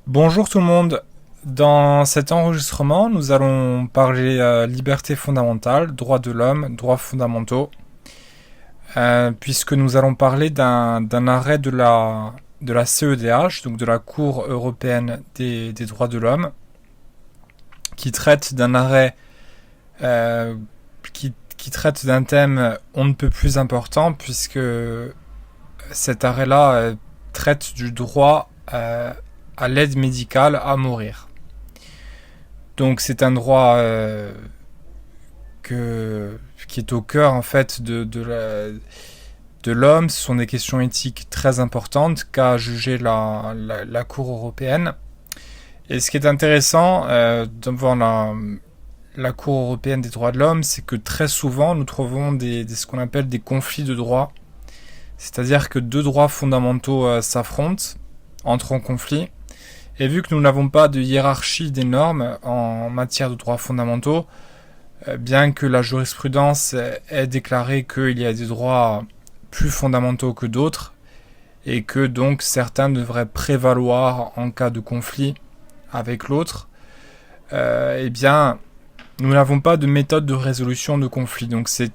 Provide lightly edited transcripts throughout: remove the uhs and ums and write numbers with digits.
Bonjour tout le monde. Dans cet enregistrement, nous allons parler liberté fondamentale, droits de l'homme, droits fondamentaux, puisque nous allons parler d'un arrêt de la CEDH, donc de la Cour européenne des droits de l'homme, qui traite d'un arrêt qui traite d'un thème on ne peut plus important, puisque cet arrêt-là traite du droit à l'aide médicale à mourir. Donc c'est un droit qui est au cœur en fait de l'homme. Ce sont des questions éthiques très importantes qu'a jugé la Cour européenne. Et ce qui est intéressant devant la Cour européenne des droits de l'homme, c'est que très souvent nous trouvons ce qu'on appelle des conflits de droits. C'est-à-dire que deux droits fondamentaux s'affrontent, entrent en conflit. Et vu que nous n'avons pas de hiérarchie des normes en matière de droits fondamentaux, bien que la jurisprudence ait déclaré qu'il y a des droits plus fondamentaux que d'autres, et que donc certains devraient prévaloir en cas de conflit avec l'autre, eh bien, nous n'avons pas de méthode de résolution de conflit. Donc c'est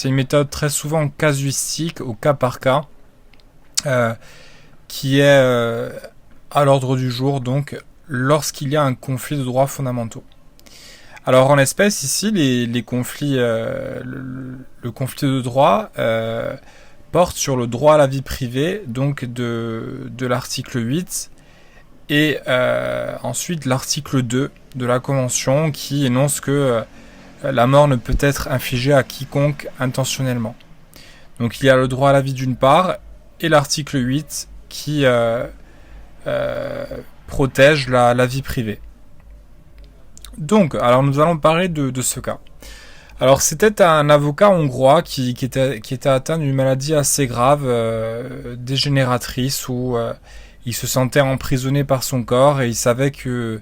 une méthode très souvent casuistique, au cas par cas, qui est à l'ordre du jour, donc lorsqu'il y a un conflit de droits fondamentaux. Alors en espèce ici, les conflits, le conflit de droit porte sur le droit à la vie privée, donc de l'article 8, et ensuite l'article 2 de la Convention qui énonce que la mort ne peut être infligée à quiconque intentionnellement. Donc il y a le droit à la vie d'une part, et l'article 8 qui protège la vie privée. Donc, alors nous allons parler de ce cas. Alors c'était un avocat hongrois qui était atteint d'une maladie assez grave, dégénératrice, où il se sentait emprisonné par son corps et il savait que,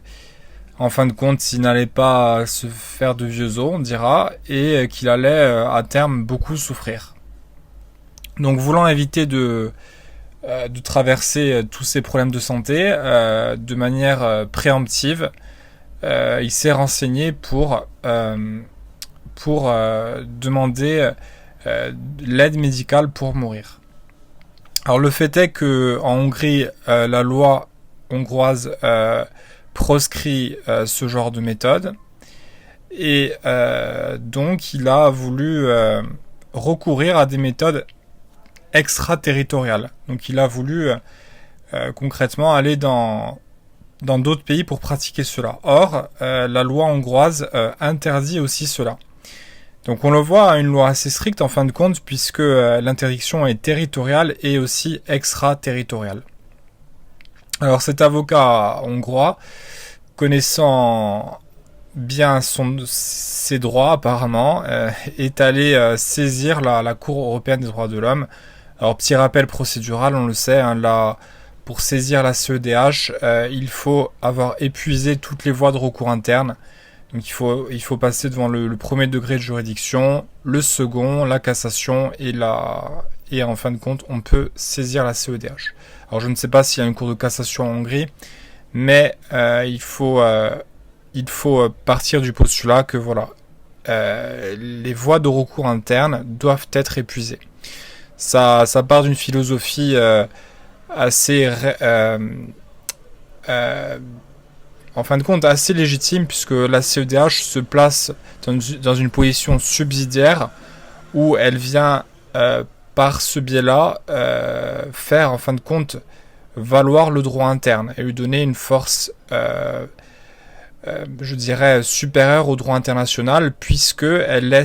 en fin de compte, il n'allait pas se faire de vieux os, on dira, et qu'il allait à terme beaucoup souffrir. Donc voulant éviter de traverser tous ces problèmes de santé de manière préemptive, il s'est renseigné pour demander l'aide médicale pour mourir. Alors le fait est que en Hongrie, la loi hongroise proscrit ce genre de méthode, et donc il a voulu recourir à des méthodes extraterritoriales. Donc il a voulu concrètement aller dans d'autres pays pour pratiquer cela. Or, la loi hongroise interdit aussi cela. Donc on le voit, une loi assez stricte en fin de compte, puisque l'interdiction est territoriale et aussi extraterritoriale. Alors cet avocat hongrois, connaissant bien ses droits apparemment, est allé saisir la Cour européenne des droits de l'homme. Alors petit rappel procédural, on le sait, pour saisir la CEDH, il faut avoir épuisé toutes les voies de recours internes. Donc il faut passer devant le premier degré de juridiction, le second, la cassation, et en fin de compte, on peut saisir la CEDH. Alors je ne sais pas s'il y a une cour de cassation en Hongrie, mais il faut partir du postulat que voilà, les voies de recours internes doivent être épuisées. Ça part d'une philosophie assez en fin de compte assez légitime, puisque la CEDH se place dans une position subsidiaire où elle vient par ce biais-là faire en fin de compte valoir le droit interne et lui donner une force je dirais supérieure au droit international, puisque elle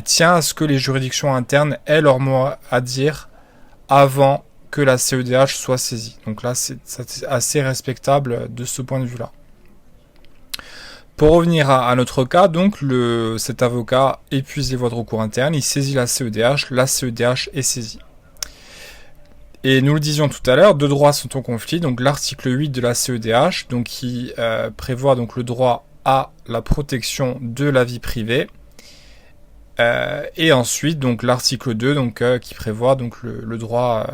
tient à ce que les juridictions internes aient leur mot à dire avant que la CEDH soit saisie. Donc là, c'est assez respectable de ce point de vue-là. Pour revenir à notre cas, donc cet avocat épuise les voies de recours internes, il saisit la CEDH est saisie. Et nous le disions tout à l'heure, deux droits sont en conflit. Donc l'article 8 de la CEDH, donc qui prévoit donc le droit à la protection de la vie privée, et ensuite donc l'article 2 donc qui prévoit donc le droit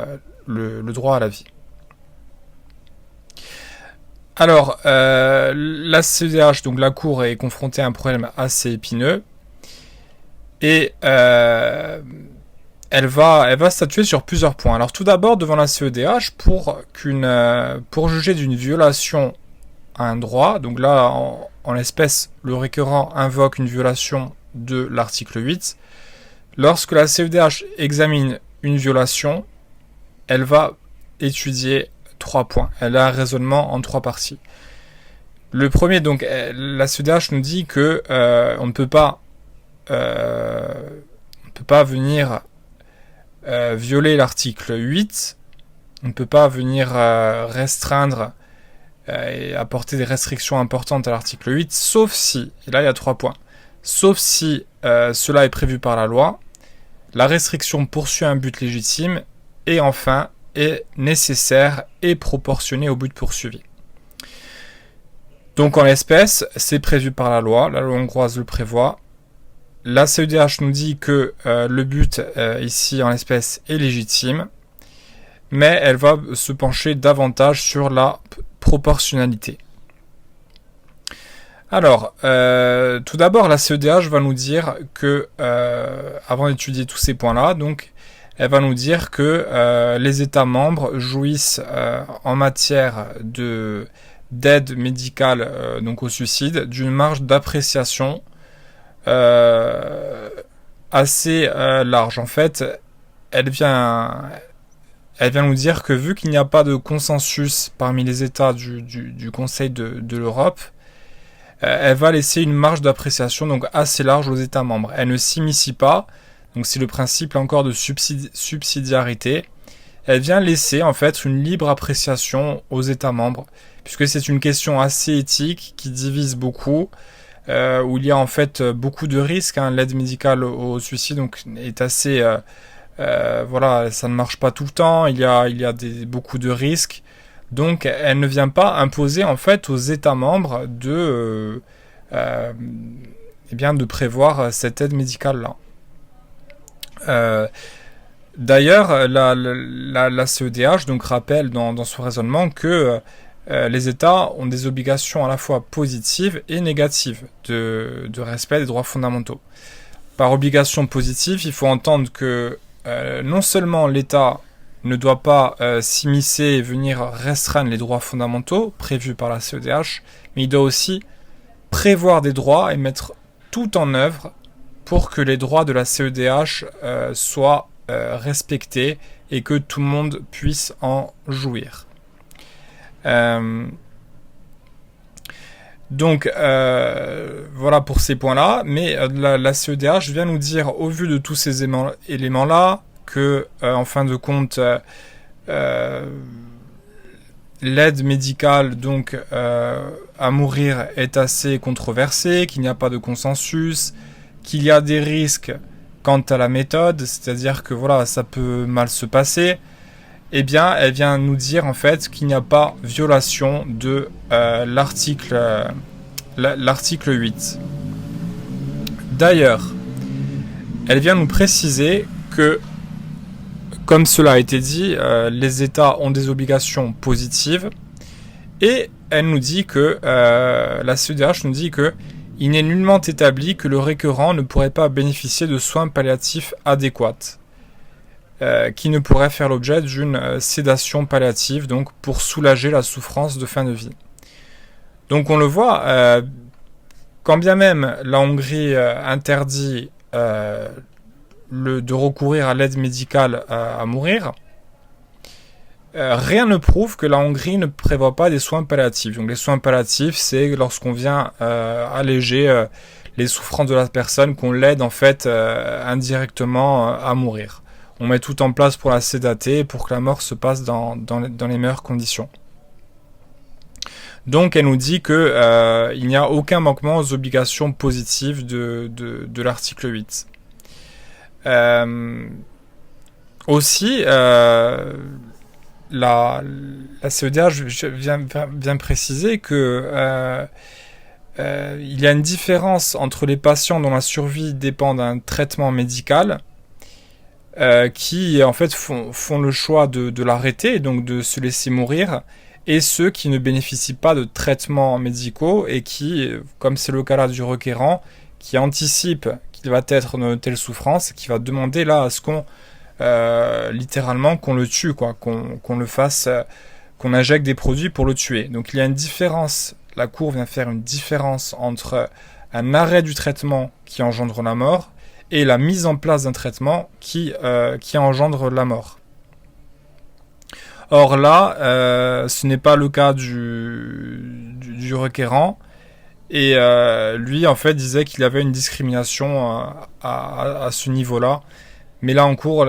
à la vie. Alors, la CEDH, donc la Cour, est confrontée à un problème assez épineux. Et elle va statuer sur plusieurs points. Alors tout d'abord, devant la CEDH, pour juger d'une violation à un droit, donc là, en l'espèce, le requérant invoque une violation de l'article 8. Lorsque la CEDH examine une violation, elle va étudier 3 points. Elle a un raisonnement en 3 parties. Le premier, donc, la CEDH nous dit que on ne peut pas venir violer l'article 8, on ne peut pas venir restreindre et apporter des restrictions importantes à l'article 8, sauf si, et là il y a 3 points, sauf si cela est prévu par la loi, la restriction poursuit un but légitime, et enfin est nécessaire et proportionnée au but poursuivi. Donc en l'espèce, c'est prévu par la loi hongroise le prévoit. La CEDH nous dit que le but ici en l'espèce est légitime, mais elle va se pencher davantage sur la proportionnalité. Alors, tout d'abord, la CEDH va nous dire que, avant d'étudier tous ces points-là, donc, elle va nous dire que les États membres jouissent en matière d'aide médicale donc au suicide d'une marge d'appréciation assez large. En fait, elle vient nous dire que vu qu'il n'y a pas de consensus parmi les États du Conseil de l'Europe, elle va laisser une marge d'appréciation donc assez large aux États membres. Elle ne s'immisce pas, donc c'est le principe encore de subsidiarité. Elle vient laisser en fait une libre appréciation aux États membres, puisque c'est une question assez éthique qui divise beaucoup, où il y a en fait beaucoup de risques. L'aide médicale au suicide donc est assez voilà, ça ne marche pas tout le temps, il y a beaucoup de risques. Donc elle ne vient pas imposer en fait aux États membres de prévoir cette aide médicale là. D'ailleurs, la CEDH donc rappelle dans son raisonnement que les États ont des obligations à la fois positives et négatives de respect des droits fondamentaux. Par obligation positive, il faut entendre que non seulement l'État ne doit pas s'immiscer et venir restreindre les droits fondamentaux prévus par la CEDH, mais il doit aussi prévoir des droits et mettre tout en œuvre pour que les droits de la CEDH soient respectés et que tout le monde puisse en jouir. Donc voilà pour ces points-là, mais la CEDH vient nous dire, au vu de tous ces éléments-là, que en fin de compte l'aide médicale donc à mourir est assez controversée, qu'il n'y a pas de consensus, qu'il y a des risques quant à la méthode, c'est-à-dire que voilà, ça peut mal se passer. Eh bien, elle vient nous dire en fait qu'il n'y a pas violation de l'article 8. D'ailleurs, elle vient nous préciser que, comme cela a été dit, les États ont des obligations positives, et elle nous dit que la CEDH nous dit que il n'est nullement établi que le requérant ne pourrait pas bénéficier de soins palliatifs adéquats, qui ne pourraient faire l'objet d'une sédation palliative, donc pour soulager la souffrance de fin de vie. Donc on le voit, quand bien même la Hongrie interdit de recourir à l'aide médicale à mourir, rien ne prouve que la Hongrie ne prévoit pas des soins palliatifs. Donc les soins palliatifs, c'est lorsqu'on vient alléger les souffrances de la personne, qu'on l'aide en fait indirectement à mourir. On met tout en place pour la sédater, pour que la mort se passe dans les meilleures conditions. Donc elle nous dit que il n'y a aucun manquement aux obligations positives de l'article 8. Aussi, la CEDH vient préciser que il y a une différence entre les patients dont la survie dépend d'un traitement médical, qui en fait font le choix de l'arrêter, donc de se laisser mourir, et ceux qui ne bénéficient pas de traitements médicaux et qui, comme c'est le cas là du requérant, qui anticipe qu'il va être dans une telle souffrance, qui va demander là à ce qu'on, littéralement, qu'on le tue, quoi, qu'on le fasse, qu'on injecte des produits pour le tuer. Donc il y a une différence, la Cour vient faire une différence entre un arrêt du traitement qui engendre la mort et la mise en place d'un traitement qui engendre la mort. Or là, ce n'est pas le cas du requérant. Et lui, en fait, disait qu'il y avait une discrimination à ce niveau-là. Mais là, encore,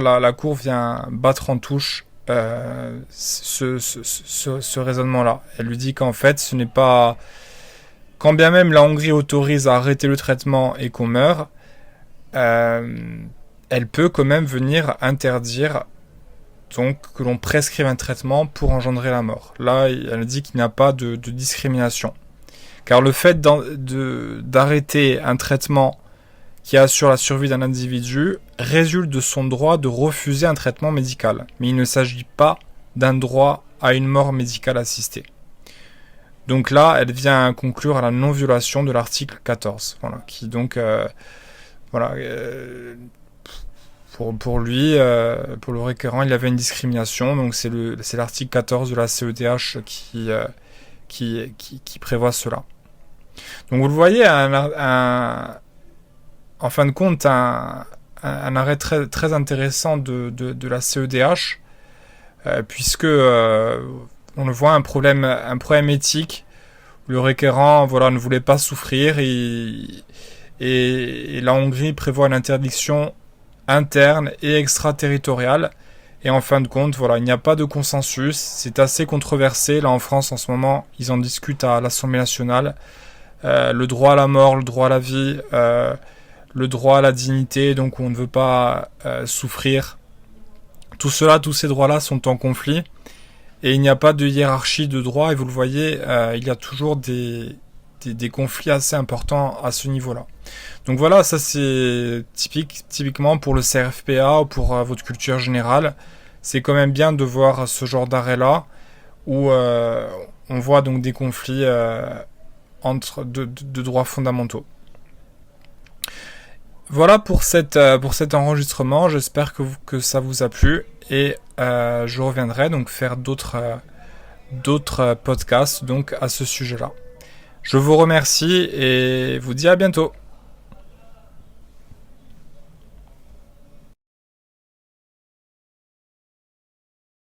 la Cour vient battre en touche ce raisonnement-là. Elle lui dit qu'en fait, ce n'est pas... Quand bien même la Hongrie autorise à arrêter le traitement et qu'on meurt, elle peut quand même venir interdire donc que l'on prescrive un traitement pour engendrer la mort. Là, elle dit qu'il n'y a pas de discrimination. Car le fait d'arrêter un traitement qui assure la survie d'un individu résulte de son droit de refuser un traitement médical. Mais il ne s'agit pas d'un droit à une mort médicale assistée. Donc là, elle vient conclure à la non-violation de l'article 14. Voilà, qui donc... Pour lui, pour le requérant, il y avait une discrimination, donc c'est l'article 14 de la CEDH qui prévoit cela. Donc vous le voyez, en fin de compte, un arrêt très, très intéressant de la CEDH, puisque on le voit, un problème éthique. Le requérant ne voulait pas souffrir et la Hongrie prévoit une interdiction interne et extraterritoriale. Et en fin de compte, il n'y a pas de consensus. C'est assez controversé. Là, en France, en ce moment, ils en discutent à l'Assemblée nationale. Le droit à la mort, le droit à la vie, le droit à la dignité, donc on ne veut pas souffrir. Tous ces droits-là sont en conflit. Et il n'y a pas de hiérarchie de droits. Et vous le voyez, il y a toujours des conflits assez importants à ce niveau-là. Donc voilà, ça c'est typiquement pour le CRFPA ou pour votre culture générale. C'est quand même bien de voir ce genre d'arrêt-là où on voit donc des conflits entre de droits fondamentaux. Voilà pour cet enregistrement. J'espère que ça vous a plu et je reviendrai donc faire d'autres podcasts donc à ce sujet-là. Je vous remercie et vous dis à bientôt.